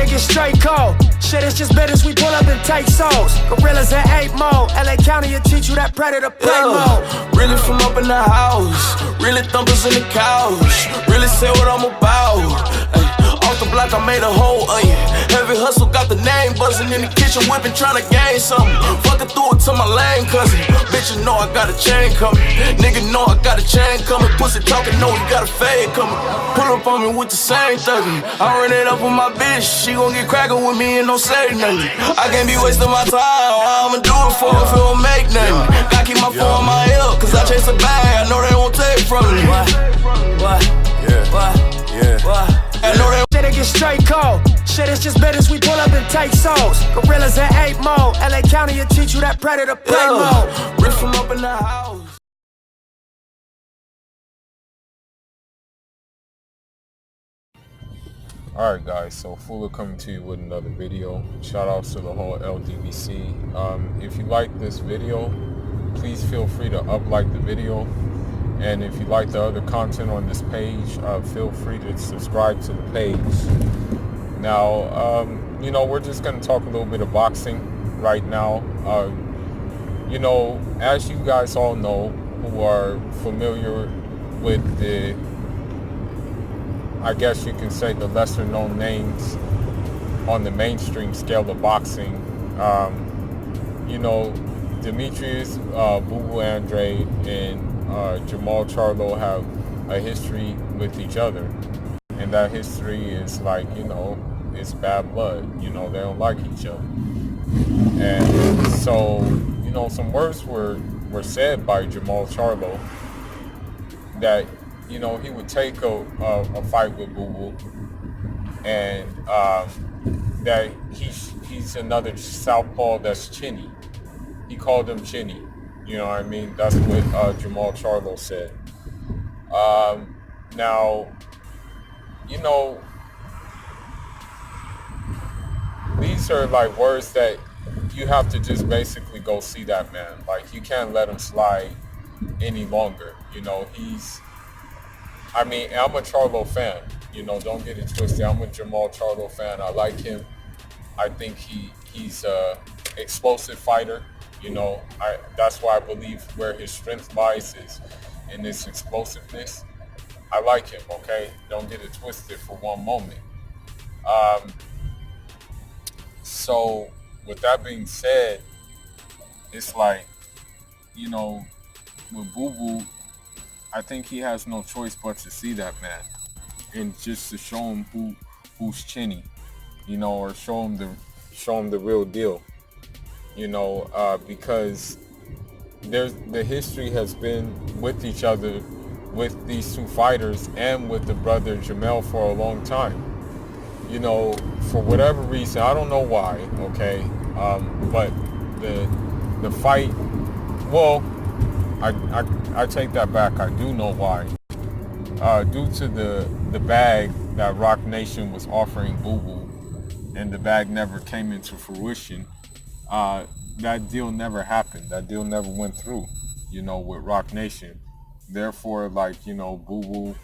it get straight cold. Shit, it's just business, we pull up and take souls. Gorillas in 8 mode. LA County will teach you that predator play mode. Really from up in the house, really thumpers in the couch, really say what I'm about. Ay, off the block, I made a whole onion. Heavy hustle, got the name buzzing in the kitchen, whipping, trying to gain something. Fucking threw it to my lame cousin. Bitch, you know I got a chain coming. Nigga know I got a chain coming. Pussy talking, know he got a fade coming. Pull up on me with the same thuggin'. I run it up with my bitch, she gon' get crackin' with me and don't say nothing. I can't be wasting my time, I'ma do it for if it don't make nothing. Gotta keep my phone on my hip, cause I chase a bag, I know they won't take from me. What? I know they Shit, it get straight cold. Shit, it's just business, we pull up and take souls. Gorillas in 8 mode. LA County will teach you that predator play mode. rip from up in the house. Alright guys, so Fuller coming to you with another video. Shout outs to the whole LDVC. If you like this video, please feel free to like the video. And if you like the other content on this page, feel free to subscribe to the page. Now, we're just going to talk a little bit of boxing right now. As you guys all know, who are familiar with the, I guess you can say, the lesser known names on the mainstream scale of boxing, Demetrius Andrade and Jermall Charlo have a history with each other, and that history is like, it's bad blood. They don't like each other. And so, some words were said by Jermall Charlo that, he would take a fight with Boo Boo, and that he's another southpaw that's chinny. He called him chinny. You know what I mean? That's what Jermall Charlo said. Now, these are like words that you have to just basically go see that man. Like, you can't let him slide any longer. I'm a Charlo fan. Don't get it twisted. I'm a Jermall Charlo fan. I like him. I think he's a explosive fighter. That's why I believe where his strength lies is in this explosiveness. I like him, okay? Don't get it twisted for one moment. So with that being said, it's like, with Boo Boo, I think he has no choice but to see that man and just to show him who's chinny, or show him the real deal. Because the history has been with each other, with these two fighters and with the brother Jermall for a long time. For whatever reason, I don't know why, okay, but the fight, well, I take that back. I do know why. Due to the bag that Rock Nation was offering Boo Boo, and the bag never came into fruition. That deal never happened. That deal never went through, with Rock Nation. Therefore, Boo Boo,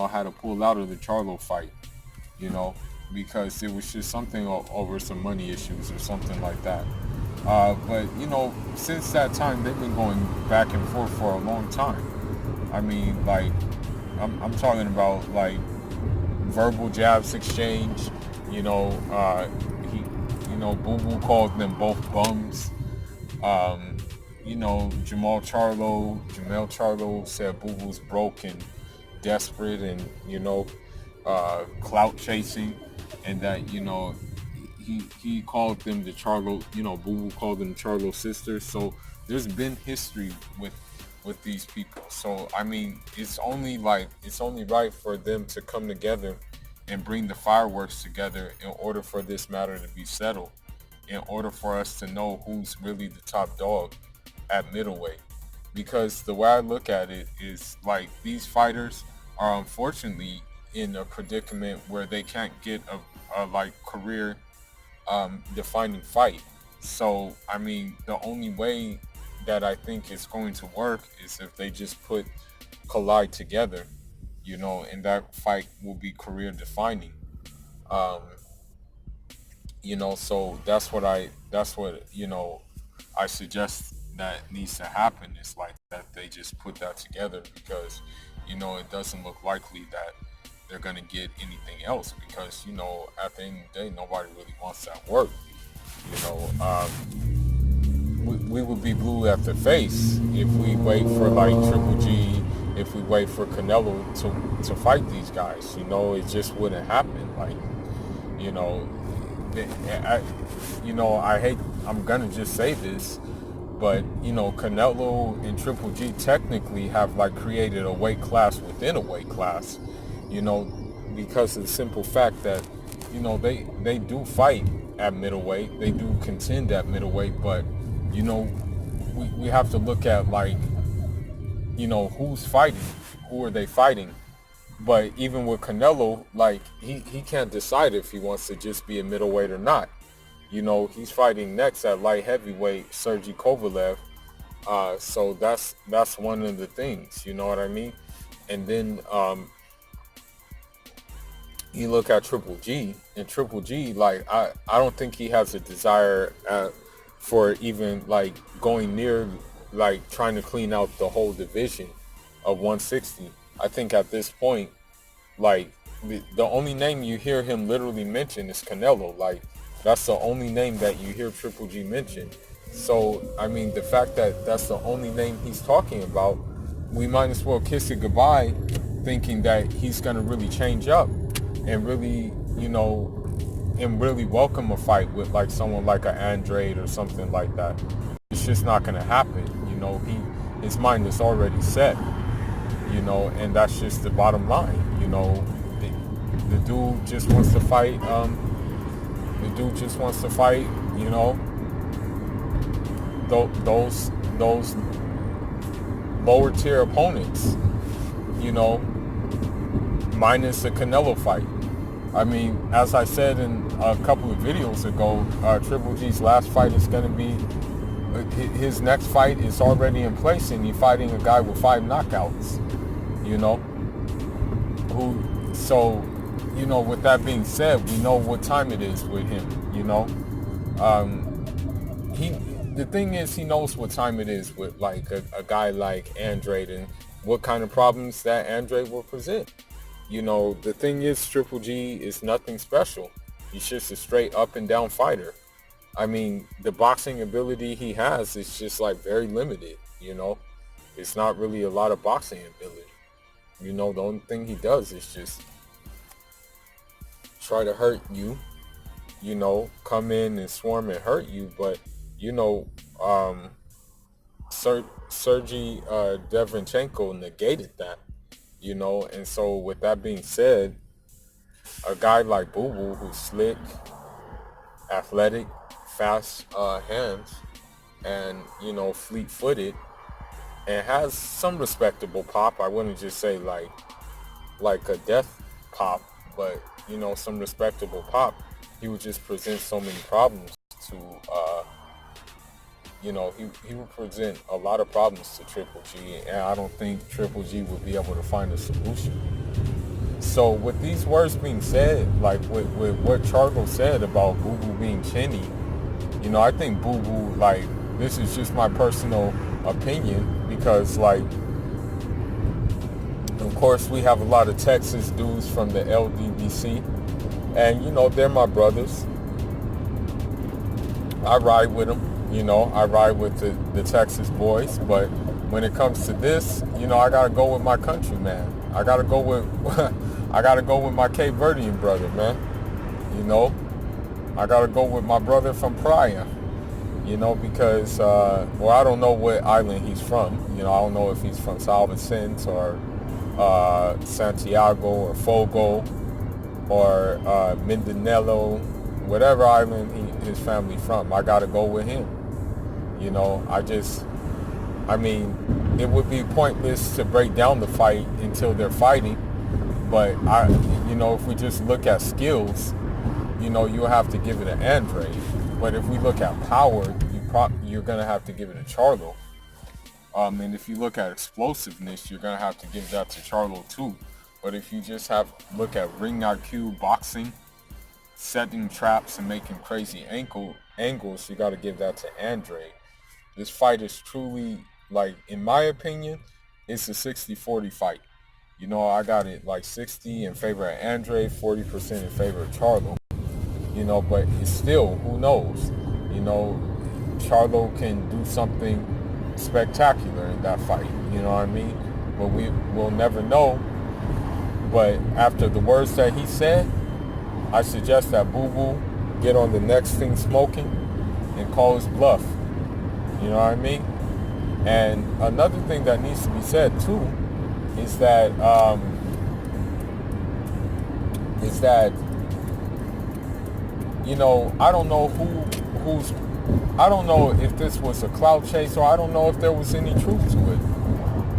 had to pull out of the Charlo fight, because it was just something over some money issues or something like that. But, since that time, they've been going back and forth for a long time. I'm talking about, verbal jabs exchange, Boo Boo called them both bums. Jermall Charlo said Boo Boo's broke and desperate and, clout chasing, and that, he called them the Charlo, Boo Boo called them Charlo sisters. So there's been history with these people. So, it's only right for them to come together and bring the fireworks together in order for this matter to be settled, in order for us to know who's really the top dog at middleweight. Because the way I look at it is these fighters are unfortunately in a predicament where they can't get a career defining fight. So the only way that I think it's going to work is if they just collide together, and that fight will be career defining. So that's what I suggest that needs to happen. Is like that they just put that together, because it doesn't look likely that they're going to get anything else, because at the end of the day, nobody really wants that work. you know we would be blue at the face if we wait for like Triple G, if we wait for Canelo to fight these guys. It just wouldn't happen. Like, you know, I hate, I'm gonna just say this, but Canelo and Triple G technically have like created a weight class within a weight class, because of the simple fact that they do fight at middleweight, they do contend at middleweight, but we have to look at like who's fighting, who are they fighting. But even with Canelo, like he can't decide if he wants to just be a middleweight or not. He's fighting next at light heavyweight Sergey Kovalev. So that's one of the things, you know what I mean? And then you look at Triple G, and Triple G, like I don't think he has a desire for even like going near like trying to clean out the whole division of 160. I think at this point, like the only name you hear him literally mention is Canelo. Like that's the only name that you hear Triple G mention. So I mean, the fact that that's the only name he's talking about, we might as well kiss it goodbye, thinking that he's gonna really change up and really, and really welcome a fight with like someone like an Andrade or something like that. It's just not gonna happen. His mind is already set. And that's just the bottom line. The dude just wants to fight. Those lower tier opponents. Minus the Canelo fight. I mean, as I said in a couple of videos ago, Triple G's last fight is going to be, his next fight is already in place, and he's fighting a guy with 5 knockouts, with that being said, we know what time it is with him, the thing is, he knows what time it is with like a guy like Andrade, and what kind of problems that Andrade will present. The thing is, Triple G is nothing special. He's just a straight up and down fighter. I mean, the boxing ability he has is just like very limited, It's not really a lot of boxing ability. The only thing he does is just try to hurt you, come in and swarm and hurt you. But, Sergey Devenchenko negated that. And so with that being said, a guy like Boo Boo, who's slick, athletic, fast hands, and fleet-footed, and has some respectable pop. I wouldn't just say like a death pop, but some respectable pop. He would just present so many problems to he would present a lot of problems to Triple G, and I don't think Triple G would be able to find a solution. So with these words being said, like with what Charlo said about Boo Boo being chinny, I think Boo Boo, like, this is just my personal opinion, because like, of course we have a lot of Texas dudes from the LDBC, and they're my brothers. I ride with them. I ride with the Texas boys, but when it comes to this, I gotta go with my countryman. I gotta go with my Cape Verdean brother, man. I gotta go with my brother from Praia. Because I don't know what island he's from. I don't know if he's from São Vicente or Santiago or Fogo or Mindanao, whatever island his family from. I gotta go with him. It would be pointless to break down the fight until they're fighting. But if we just look at skills, you'll have to give it to Andrade. But if we look at power, you're gonna have to give it to Charlo. And if you look at explosiveness, you're gonna have to give that to Charlo too. But if you just look at ring IQ, boxing setting traps and making crazy angles, you got to give that to Andrade. This fight is truly, like, in my opinion, it's a 60-40 fight. You know, I got it like 60 in favor of Andrade, 40% in favor of Charlo. You know, but it's still, who knows? You know, Charlo can do something spectacular in that fight. You know what I mean? But we will never know. But after the words that he said, I suggest that Boo Boo get on the next thing smoking and call his bluff. You know what I mean? And another thing that needs to be said too is that you know, I don't know I don't know if this was a clout chase, or I don't know if there was any truth to it.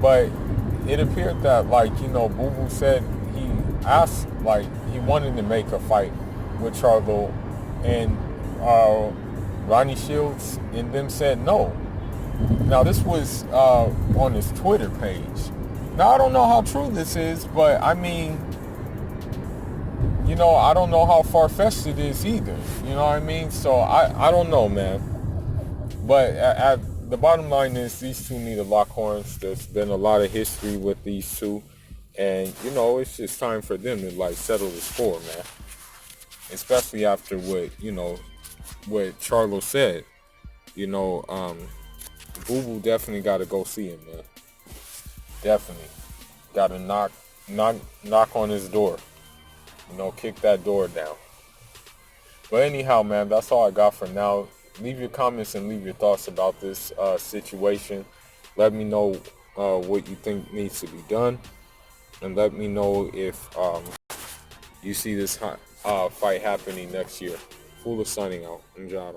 But it appeared that, like, you know, Boo Boo said he asked, like, he wanted to make a fight with Charlo, and Ronnie Shields and them said no. Now, this was on his Twitter page. Now, I don't know how true this is, but I mean, you know, I don't know how far-fetched it is either. You know what I mean? So I don't know, man. But at the bottom line is these two need to lock horns. There's been a lot of history with these two. And, you know, it's just time for them to, like, settle the score, man. Especially after what Charlo said. You know, Boo Boo definitely got to go see him, man. Definitely. Got to knock on his door. You know, kick that door down. But anyhow, man, that's all I got for now. Leave your comments and leave your thoughts about this situation. Let me know what you think needs to be done. And let me know if you see this fight happening next year. Full of signing out. Andrade.